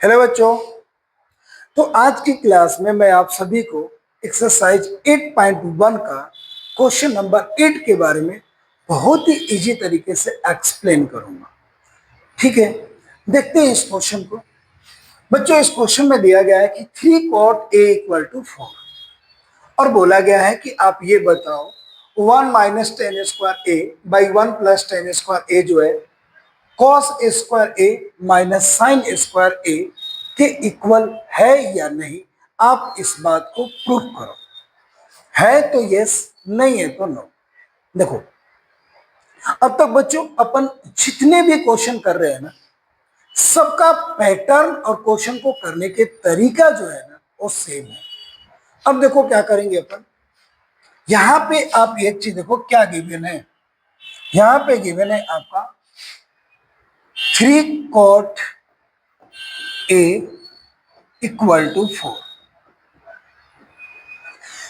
Hello बच्चों। तो आज की क्लास में मैं आप सभी को एक्सरसाइज 8.1 का क्वेश्चन नंबर 8 के बारे में बहुत ही इजी तरीके से एक्सप्लेन करूंगा। ठीक है, देखते हैं इस क्वेश्चन को। बच्चों, इस क्वेश्चन में दिया गया है कि 3 cot a इक्वल टू 4 और बोला गया है कि आप ये बताओ 1 minus ten square a by 1 plus ten square a जो है cos square a minus sine square a के इक्वल है या नहीं, आप इस बात को प्रूव करो। है तो यस, नहीं है तो नो। देखो, अब तक बच्चों अपन जितने भी क्वेश्चन कर रहे हैं ना, सबका पैटर्न और क्वेश्चन को करने के तरीका जो है ना वो सेम है। अब देखो क्या करेंगे अपन। यहां पे आप एक चीज देखो, क्या गिवन है। यहां पे गिवन है आपका 3 cot a इक्वल टू 4।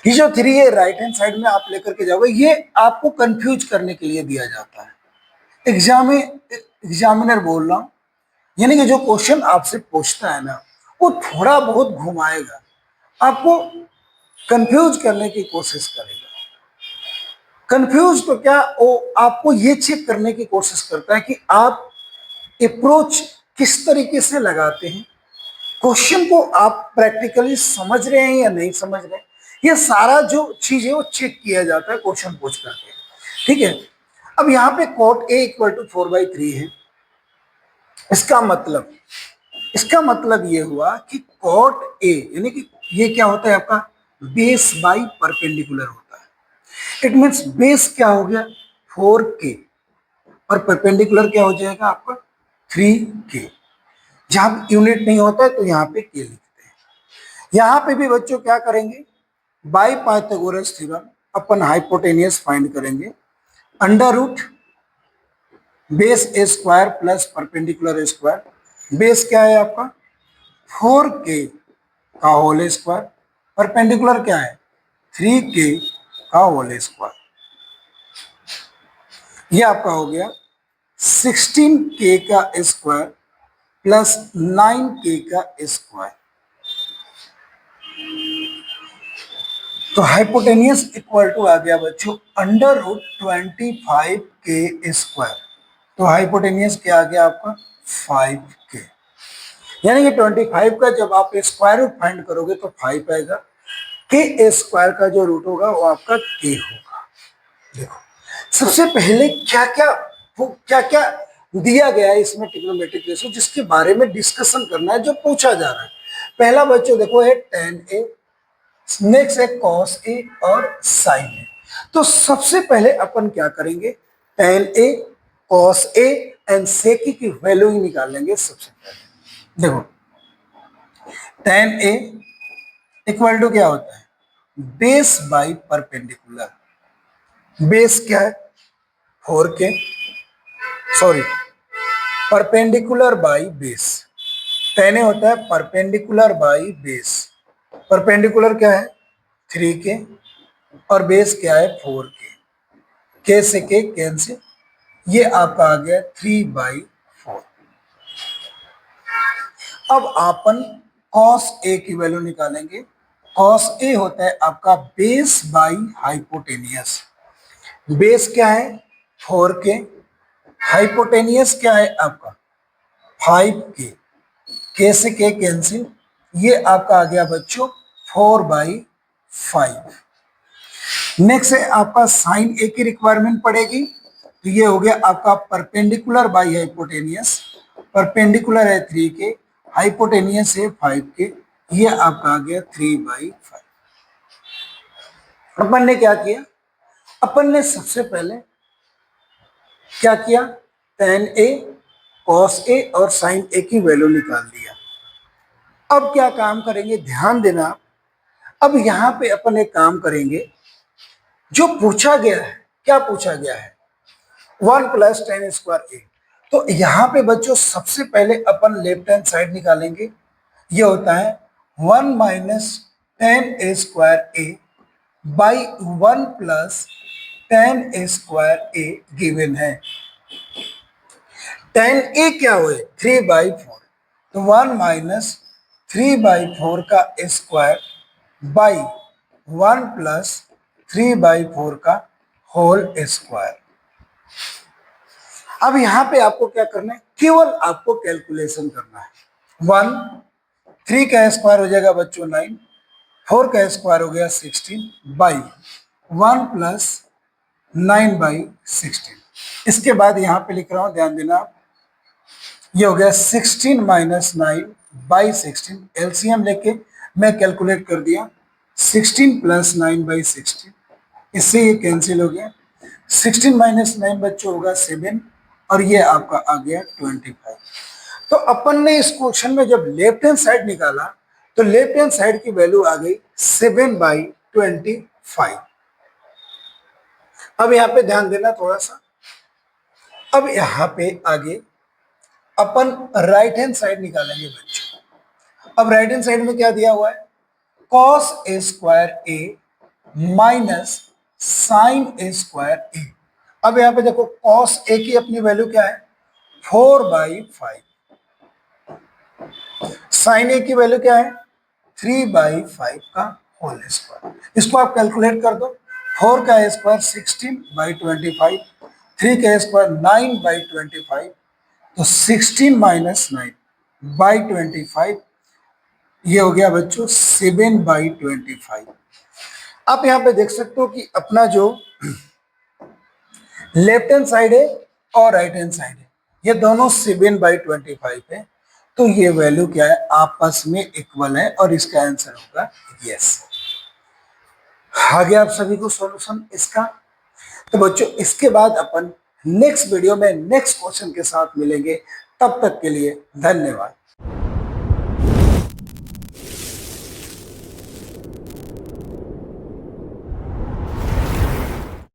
ये जो 3 है राइट हैंड साइड में आप लेकर के जाओगे, ये आपको कंफ्यूज करने के लिए दिया जाता है। एग्जामिनर बोल रहा हूं, यानी कि जो क्वेश्चन आपसे पूछता है ना वो थोड़ा बहुत घुमाएगा, आपको कंफ्यूज करने की कोशिश करेगा। कंफ्यूज तो क्या, वो आपको ये चेक करने की कोशिश करता है कि आप अप्रोच किस तरीके से लगाते हैं, क्वेश्चन को आप प्रैक्टिकली समझ रहे हैं या नहीं समझ रहे हैं। ये सारा जो चीज है वो चेक किया जाता है क्वेश्चन पूछ करके। ठीक है, अब यहाँ पे cot a इक्वल टू 4/3 है। इसका मतलब ये हुआ कि cot a यानी कि ये क्या होता है आपका बेस बाई परपेंडिकुलर होता है। इट मीन्स बेस क्या हो गया 4k और परपेंडिकुलर क्या हो जाएगा आपका 3k। जहां यूनिट नहीं होता है तो यहाँ पे k लिखते हैं। यहाँ पे भी बच्चों क्या करेंगे, बाई पाइथागोरस थ्योरम अपन हाइपोटेनियस फाइंड करेंगे। Under root base a square plus perpendicular square. Base क्या है आपका 4k का होल स्क्वायर, परपेंडिकुलर क्या है 3k का होल स्क्वायर। ये आपका हो गया 16k का स्क्वायर प्लस 9k का स्क्वायर। तो हाइपोटेनियस इक्वल टू आ गया बच्चों अंडर रूट 25k स्क्वायर। तो हाइपोटेनियस क्या आ गया आपका 5k। यानी कि 25 का जब आप स्क्वायर रूट फाइंड करोगे तो 5 आएगा, के स्क्वायर का जो रूट होगा वो आपका k होगा। देखो, सबसे पहले क्या क्या दिया गया है इसमें ट्रिग्नोमेट्रिक रेशियो, जिसके बारे में डिस्कशन करना है, जो पूछा जा रहा है। पहला बच्चों देखो है tan a, नेक्स्ट है cos a और sin a। तो सबसे पहले अपन क्या करेंगे, tan a cos a and sec की वैल्यू ही निकाल लेंगे। सबसे पहले देखो tan a इक्वल टू क्या होता है बेस बाई परपेंडिकुलर। बेस क्या है 4k, sorry perpendicular by base. tan a होता है परपेंडिकुलर बाई बेस। परपेंडिकुलर क्या है 3k और बेस क्या है 4k। k से k कैंसिल, ये आपका आ गया 3/4। अब अपन cos a की वैल्यू निकालेंगे। cos a होता है आपका बेस बाई हाइपोटेनियस। बेस क्या है 4k, हाइपोटेनियस क्या है आपका 5k। k से k कैंसिल, ये आपका आ गया बच्चों 4/5। नेक्स्ट है आपका साइन ए की रिक्वायरमेंट पड़ेगी। तो ये हो गया आपका परपेंडिकुलर बाई हाइपोटेनियस। परपेंडिकुलर है 3k, हाइपोटेनियस है 5k, ये आपका आ गया 3/5। अपन ने क्या किया, अपन ने सबसे पहले क्या किया tan a cos a और sin a की वैल्यू निकाल दिया। अब क्या काम करेंगे, ध्यान देना। अब यहां पे अपन एक काम करेंगे, जो पूछा गया है, क्या पूछा गया है 1 प्लस टेन स्क्वायर ए। तो यहां पे बच्चों सबसे पहले अपन लेफ्ट हैंड साइड निकालेंगे। ये होता है 1 minus ten A square a by 1 plus ten square A given है। टेन ए क्या हुए 3/4, तो 1 माइनस 3/4 का स्क्वायर बाई 1 प्लस 3/4 का होल स्क्वायर। अब यहां पे आपको क्या करना है, केवल आपको कैलकुलेशन करना है। 1, 3 का स्क्वायर हो जाएगा बच्चों 9, 4 का स्क्वायर हो गया 16 बाई 1 प्लस 9/16। इसके बाद यहां पे लिख रहा हूं, ध्यान देना, ये हो गया 16 माइनस 9/16। एलसीएम लेके मैं कैलकुलेट कर दिया, 16 प्लस 9/16, इससे ये कैंसिल हो गया। 16 माइनस 9 बच्चों होगा 7, और ये आपका आ गया 25। तो अपन ने इस क्वेश्चन में जब लेफ्ट हैंड साइड निकाला तो लेफ्ट हैंड साइड की वैल्यू आ गई 7/25। अब यहां पे ध्यान देना थोड़ा सा। अब यहां पे आगे अपन राइट हैंड साइड निकालेंगे बच्चों। अब राइट हैंड साइड में क्या दिया हुआ है, cos a square a minus sine a square a। अब यहां पे देखो cos a की अपनी वैल्यू क्या है, 4/5। साइन a की वैल्यू क्या है, 3/5 का होल स्क्वायर। इसको आप कैलकुलेट कर दो, 4 का स्क्वायर 16/25, 3 का स्क्वायर 9/25, तो 16 माइनस 9/25, ये हो गया बच्चों 7/25। आप यहां पे देख सकते हो कि अपना जो लेफ्ट हैंड साइड है और राइट हैंड साइड है, ये दोनों 7/25 है। तो ये वैल्यू क्या है, आपस में इक्वल है, और इसका आंसर होगा यस। आ गया आप सभी को सॉल्यूशन इसका। तो बच्चों इसके बाद अपन नेक्स्ट वीडियो में नेक्स्ट क्वेश्चन के साथ मिलेंगे, तब तक के लिए धन्यवाद।